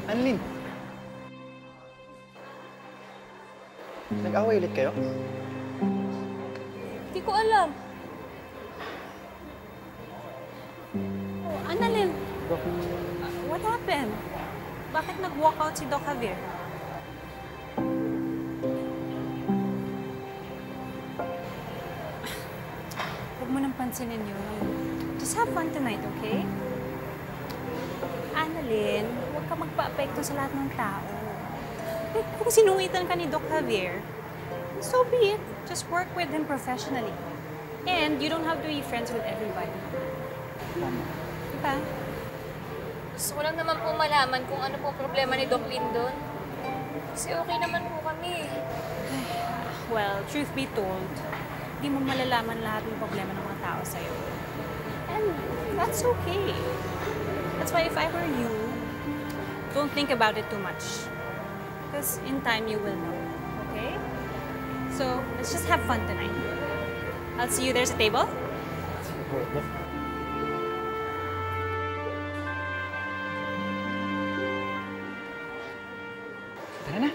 Annalyn, nag-away ulit kayo? Hindi ko alam. Oh, Annalyn, what happened? Bakit nag-walk out si Doc Javier? Huwag mo nang pansinin yun. Just have fun tonight, okay? Annalyn, huwag ka magpa-apekto sa lahat ng tao. Kung sinuwitan ka ni Doc Javier, so be it. Just work with him professionally. And you don't have to be friends with everybody. Diba? Gusto ko lang naman po malaman kung ano po problema ni Doc Lindon. Kasi okay naman po kami. Well, truth be told, hindi mo malalaman lahat ng problema ng mga tao sa'yo. And that's okay. That's why if I were you, don't think about it too much. Because in time you will know, okay? So, let's just have fun tonight. I'll see you there sa table. Tara na.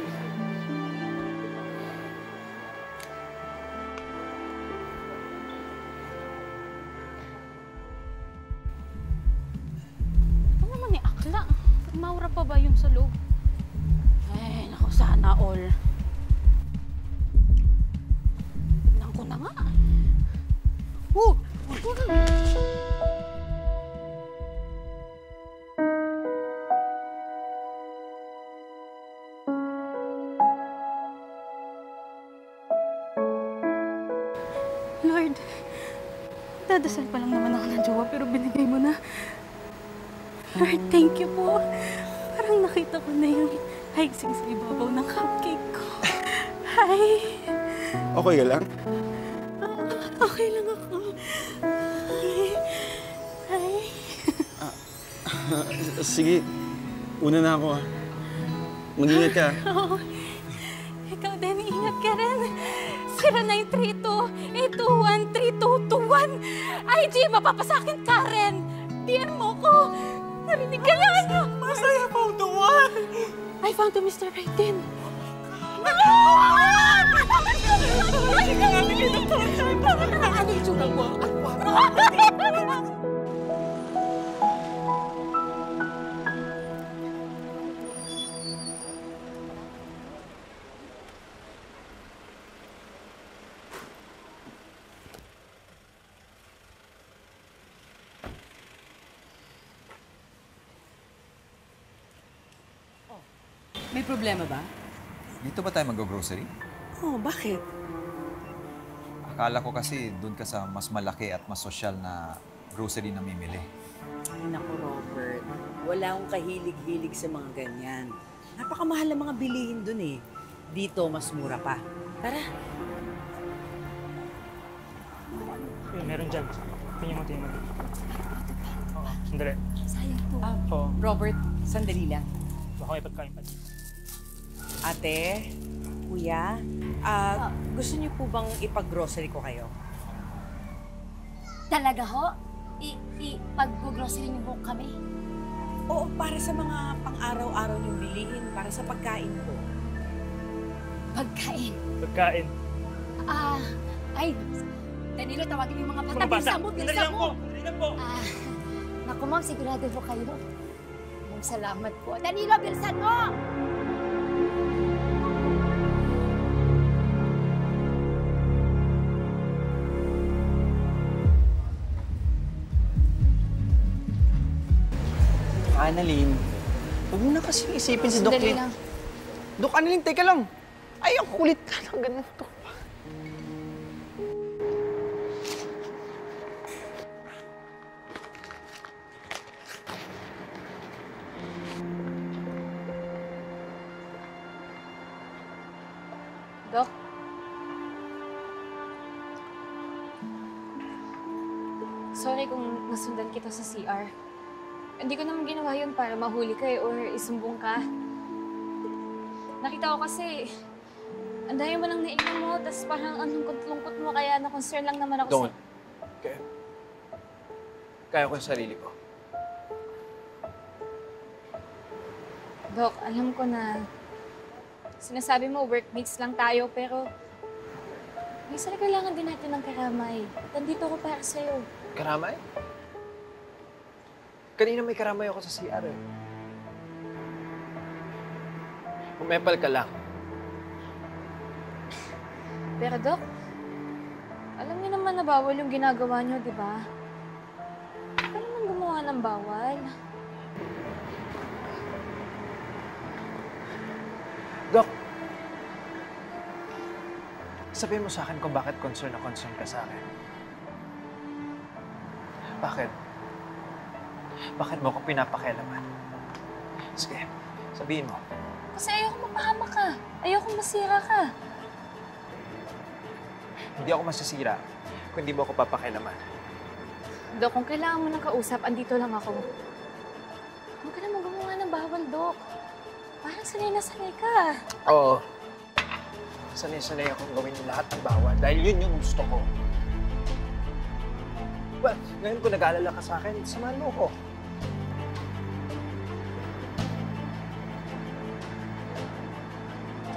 Ano naman ni Akla? Maura pa ba yung sa loob? Ay, naku, sana all. Tignan ko na nga. Lord, dadasal pa lang naman ako ng jowa pero binigay mo na. Lord, thank you po. Parang nakita ko na yung haigsing sa ibabaw ng cupcake ko. Hi! Okay ka lang? Okay lang ako. Hi! Sige, una na ako, ha. Mag-ingat ka. Oo. Ikaw din, ingat ka rin. 0932-821-3221. IG, mapapasakin ka rin. DM mo ko. Narinig ka yan. Masaya found the one! I found the Mr. Right din. Ano yung sugal mo? May problema ba? Dito ba tayo mag-grocery? Oh, bakit? Akala ko kasi doon ka sa mas malaki at mas sosyal na grocery na mimili. Ay, naku, Robert. Wala akong kahilig-hilig sa mga ganyan. Napakamahal ang mga bilihin dun eh. Dito, mas mura pa. Tara. Meron dyan. Tingnan mo, tingnan mo. Oo, sandali. Sayang po. Robert, sandali lang. Baka may pagkain pa dito. Ate, kuya, gusto niyo po bang ipag-grocery ko kayo? Talaga ho? Pag-grocery niyo po kami? Oo, para sa mga pang-araw-araw niyong bilihin, para sa pagkain po. Pagkain? Pagkain. Ay, Danilo, tawagin mo yung mga bata. Mga bata! Bilisan mo, Dali bilisan lang mo! po! Dali lang po! Naku, ma'am, sigurado po kayo. Ma'am, salamat po. Danilo, bilisan mo! Annalyn, huwag mo na kasi isipin si Doc Sandali Lin. lang. Doc, Annalyn, teka lang. Ay, ang kulit ka ng ganito. Doc? Sorry kung nasundan kita sa CR. Hindi ko naman ginawa yun para mahuli ka or isumbong ka. Nakita ko kasi, ang dami mo nang nainom mo, tapos parang ang lungkot-lungkot mo, kaya na-concern lang naman ako Don't. Okay. Kaya ko yung sarili ko. Dok, alam ko na sinasabi mo workmates lang tayo, pero minsan kailangan din natin ng karamay. Nandito ako para sa'yo. Karamay? Kanina may karamay ako sa CR eh. Umepal ka lang. Pero Dok, alam niyo naman na bawal yung ginagawa niyo, di ba? Ano naman gumawa ng bawal? Dok, sabihin mo sa akin kung bakit concern na concern ka sa akin. Bakit? Bakit mo ako pinapakialaman? Sige, sabihin mo. Kasi ayoko mapahamak ka. Ayoko masira ka. Hindi ako masisira kung hindi mo ako papakialaman. Dok, kung kailangan mo ng kausap, andito lang ako. Huwag ka naman gumawa ng bawal, Dok. Parang sanay na sanay ka. Oo. Sanay-sanay akong gawin yung lahat ng bawal dahil yun yung gusto ko. Well, ngayon kung nag-aalala ka sa akin, samahan mo ko.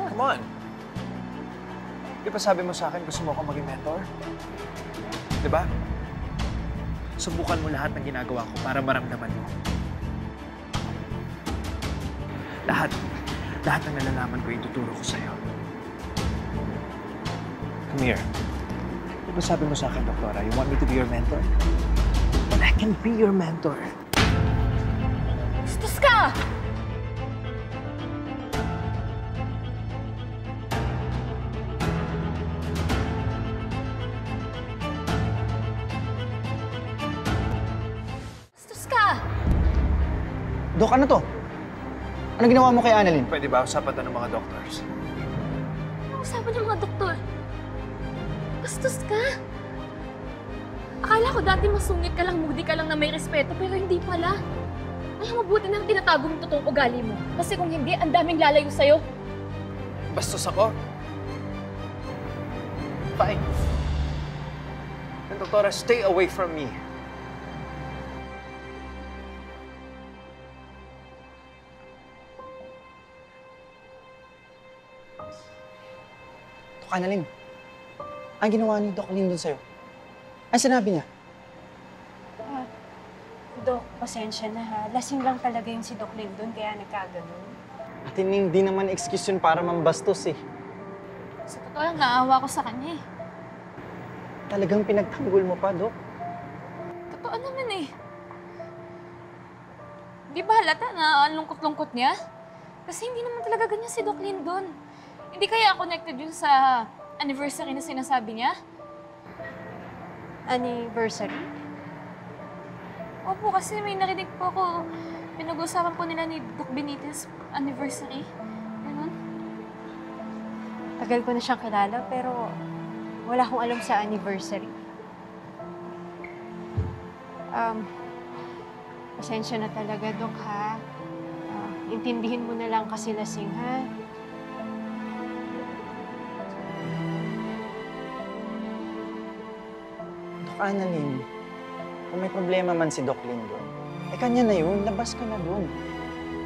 Come on. Di ba sabi mo sa akin gusto mo akong maging mentor? Di ba? Subukan mo lahat ng ginagawa ko para maramdaman mo. Lahat ng nalalaman ko ituturo ko sa'yo. Come here. Di ba sabi mo sa akin, Doktora, you want me to be your mentor? And I can be your mentor. Bastos ka! Bastos ka! Dok, ano to? Ano ginawa mo kay Annalyn? Pwede ba usapan ng mga doctors? Ano usapan ng mga doktor? Bastos ka! Akala ko dati masungit ka lang, moody ka lang na may respeto, pero hindi pala. Alam, mabuti na tinatago mo totoong ugali mo. Kasi kung hindi, ang daming lalayo sa'yo. Bastos ako? Fine. And Doktora, stay away from me. Dok Annalyn, ang ginawa ni Doc Lindon sa'yo, ang sinabi niya? Dok, pasensya na ha. Lasing lang talaga yung si Doc Lindon, kaya nagkaganon. At hindi naman excuse yun para mambastos eh. Sa totoo lang, naawa ko sa kanya eh. Talagang pinagtanggol mo pa, Dok. Totoo naman eh. Di ba halata na ang lungkot-lungkot niya? Kasi hindi naman talaga ganyan si Doc Lindon. Hindi kaya connected yun sa anniversary na sinasabi niya? Anniversary? Opo, kasi may narinig po ako. Pinag-usapan po nila ni Doc Benitez anniversary. Ganun. Tagal ko na siyang kilala, pero wala akong alam sa anniversary. Pasensya na talaga, Dok, ha? Intindihin mo na lang kasi lasing, ha? Dok Annalyn, kung may problema man si Doc Lindon, eh kanya na yun, labas ka na dun.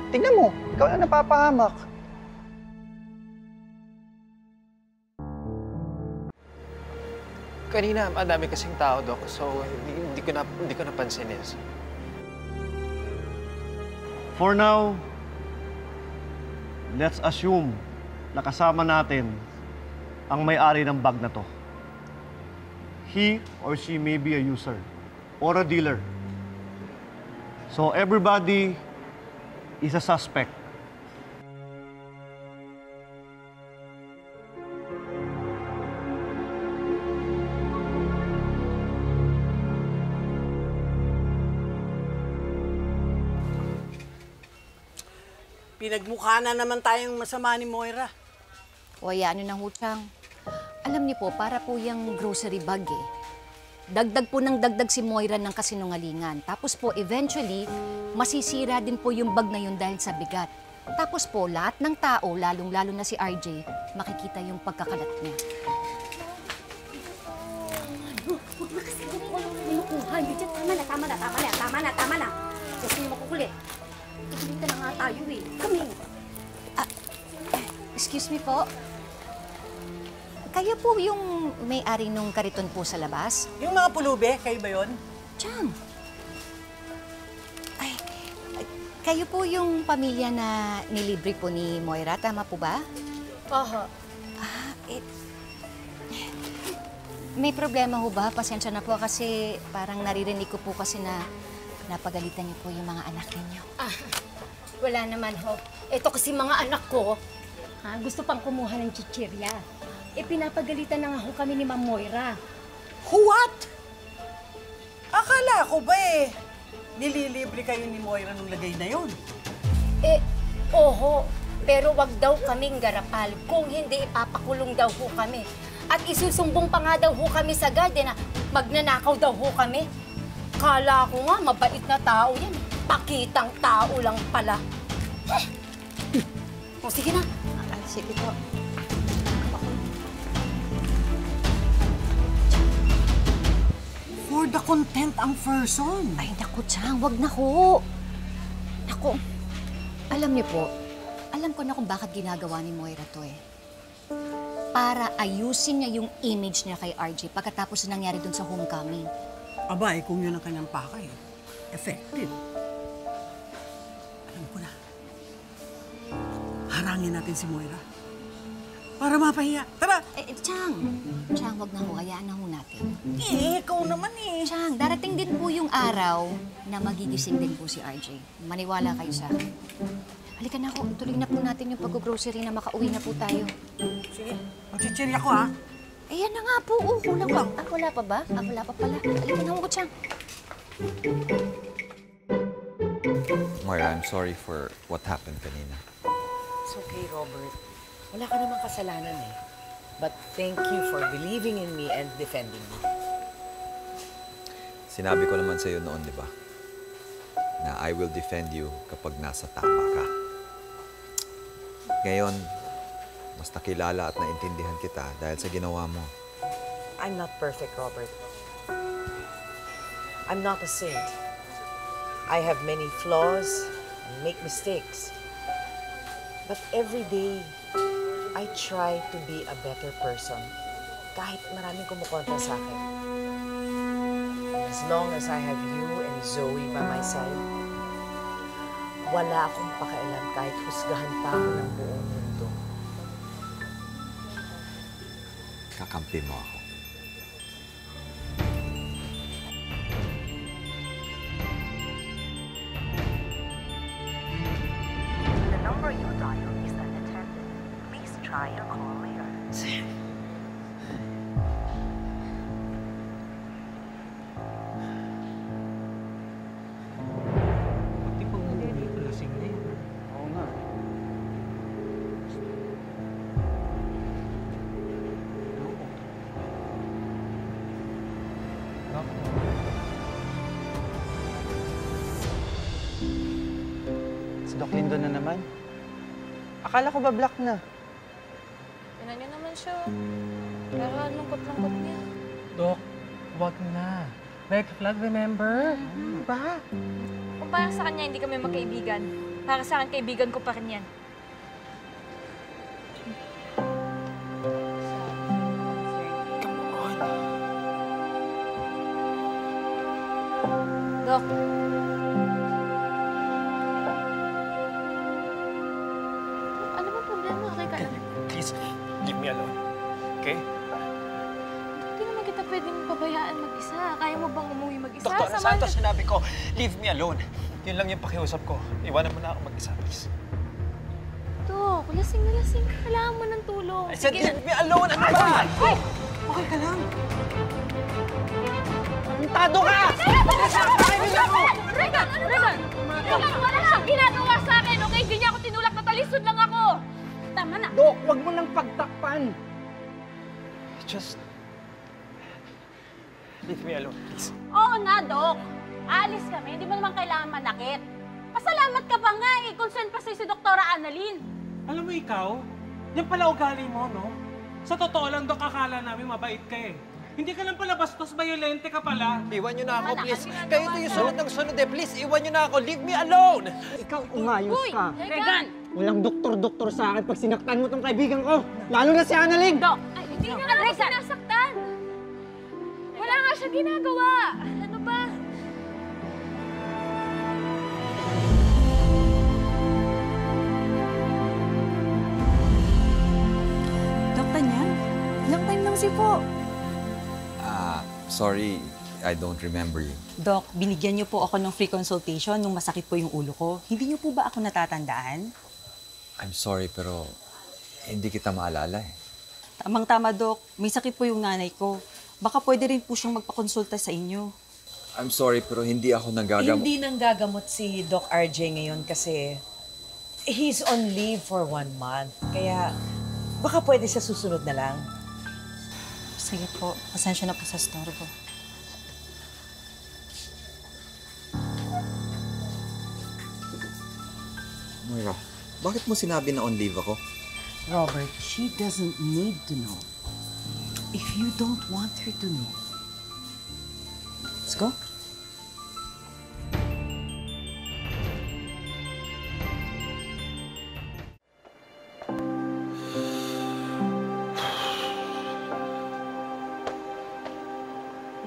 Tignan mo, ikaw na napapahamak. Kanina, ang dami kasing tao, Doc, so hindi ko napansin eh. For now, let's assume na kasama natin ang may-ari ng bag na to. He or she may be a user or a dealer. So everybody is a suspect. Pinagmukha na naman tayong masama ni Moira. O ano nang hutang. Alam niyo po, para po yung grocery bag eh. Dagdag po ng dagdag si Moira ng kasinungalingan. Tapos po, eventually, masisira din po yung bag na yun dahil sa bigat. Tapos po, lahat ng tao, lalong-lalo na si RJ, makikita yung pagkakalat niya. Huwag na kasi nilukuhan. Tama na. Kasi makukulit. Pagalitan na nga tayo eh. Kami. Excuse me po. Kayo po yung may-ari nung kariton po sa labas? Yung mga pulube, kayo ba yun? Chang! Ay, kayo po yung pamilya na nilibre po ni Moira, tama po ba? Oho. May problema ho ba? Pasensya na po kasi parang naririnig ko po kasi na napagalitan niyo po yung mga anak ninyo. Wala naman ho. Ito kasi mga anak ko, gusto pang kumuha ng chichirya. Pinapagalitan na nga ho kami ni Ma'am Moira. What? Akala ko ba nililibre kayo ni Moira nung lagay na yun? Oho. Pero wag daw kaming garapal. Kung hindi, ipapakulong daw ho kami. At isusumbong pa nga daw ho kami sa garden na magnanakaw daw ho kami. Kala ko nga, mabait na tao yan. Pakitang tao lang pala. O, sige na. Sige po. For the content ang person. Ay, naku, Chang, wag na ho. Naku, alam niyo po, alam ko na kung bakit ginagawa ni Moira to Para ayusin niya yung image niya kay RJ pagkatapos na nangyari dun sa homecoming. Aba, kung yun ang kanyang pakay, effective. Alam ko na. Harangin natin si Moira. Para mapahiya. Tara! Chang, wag na ho. Hayaan na ho natin. Ikaw naman Chang, darating din po yung araw na magigising din po si RJ. Maniwala kayo sa akin. Halika na ho. Tuloy na po natin yung pag-grocery na makauwi na po tayo. Sige, magchichirya ko ha. Ayan na nga po. Kulang lang. Wala pa ba? Wala pa pala. Halika na ho, Chang. Moira, I'm sorry for what happened kanina. It's okay, Robert. Wala ka namang kasalanan But thank you for believing in me and defending me. Sinabi ko naman sa'yo noon, di ba? Na I will defend you kapag nasa tama ka. Ngayon, mas nakilala at naintindihan kita dahil sa ginawa mo. I'm not perfect, Robert. I'm not a saint. I have many flaws and make mistakes. But every day, I try to be a better person. Kahit maraming kumukontra sa akin. And as long as I have you and Zoe by my side, wala akong pakialam kahit husgahan pa ako ng buong mundo. Kakampi mo ako. The number you dialed is unattended. Please try your call later. Pati pag umuwi ko, lasing na yun. Oo nga. Si Doc Lindo na naman. Akala ko ba black na? Tinan niyo naman siya. Pero lungkot-lungkot niya. Dok, wag na. Red flag, remember? Ba? Kung para sa kanya, hindi kami magkaibigan. Para sa akin, kaibigan ko pa rin yan. Dok. Ano ba problema? Okay ka lang? Please, leave me alone. Okay? Hindi naman kita pwedeng pabayaan mag-isa. Kaya mo bang umuwi mag-isa? Doktor Samahan Santos, ka- sinabi ko, leave me alone. Yun lang yung pakiusap ko. Iwanan mo na ako mag-isa, please. Dok, lasing na lasing ka. Kailangan mo ng tulong. I said, Sige na. leave me alone! Ano ba? Ay! Okay ka lang. Tado ka! Regan! Wala siyang ginagawa sa akin, okay? Hindi niya ako tinulak na talisod lang ako. Tama na. Dok, wag mo nang pagtakpan. Just... leave me alone, please. Oo nga, Dok. Alis kami. Hindi mo naman kailangan manakit. Pasalamat ka pa nga eh. Concern pa sa'yo si Doktora Annalyn. Alam mo ikaw, yan pala ugali mo, no? Sa totoo lang, Dok, akala namin mabait ka eh. Hindi ka lang pala bastos, bayolente ka pala. Iwan niyo na ako, please. Kayo ito yung sunod ng sunod eh. Please, iwan niyo na ako. Leave me alone! Ikaw, umayos ka. Regan! Walang doktor-doktor sa akin pag sinaktan mo tong kaibigan ko. Lalo na si Annalyn. Dok, hindi nga ako sinasaktan. Wala nga siya ginagawa. Ano ba? Dok, Tanya, ilang time lang si po. Sorry, I don't remember you. Doc, binigyan niyo po ako ng free consultation nung masakit po yung ulo ko. Hindi niyo po ba ako natatandaan? I'm sorry, pero hindi kita maalala eh. Tamang-tama, Doc. May sakit po yung nanay ko. Baka pwede rin po siyang magpakonsulta sa inyo. I'm sorry, pero hindi ako nagagamot. Hindi nang gagamot si Doc RJ ngayon kasi he's on leave for 1 month. Kaya baka pwede sa susunod na lang. Sige po. Pasensya na po sa storbo. Moira, bakit mo sinabi na on leave ako? Robert, she doesn't need to know. If you don't want her to know. Let's go.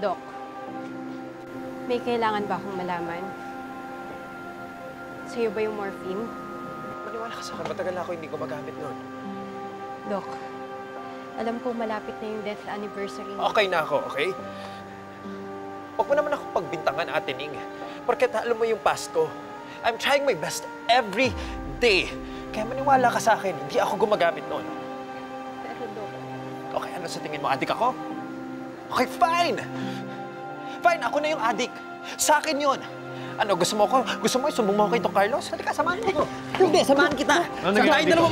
Dok, may kailangan ba akong malaman? Sa'yo ba yung morphine? Maniwala ka sa akin, matagal na ako hindi gumagamit nun. Dok, alam ko malapit na yung death anniversary niya. Okay na ako, okay? Huwag mo naman ako pagbintangan, Ate Ning. Porket alam mo yung past ko. I'm trying my best every day. Kaya maniwala ka sa akin, hindi ako gumagamit nun. Pero Dok... Okay, ano sa tingin mo? Adik ako? Okay, fine! Fine, ako na yung adik. Sa akin yun. Ano, gusto mo isumbong mo kay Carlos? Halika, samahan mo ko. Hindi, samahan kita. Ano naging adik ko?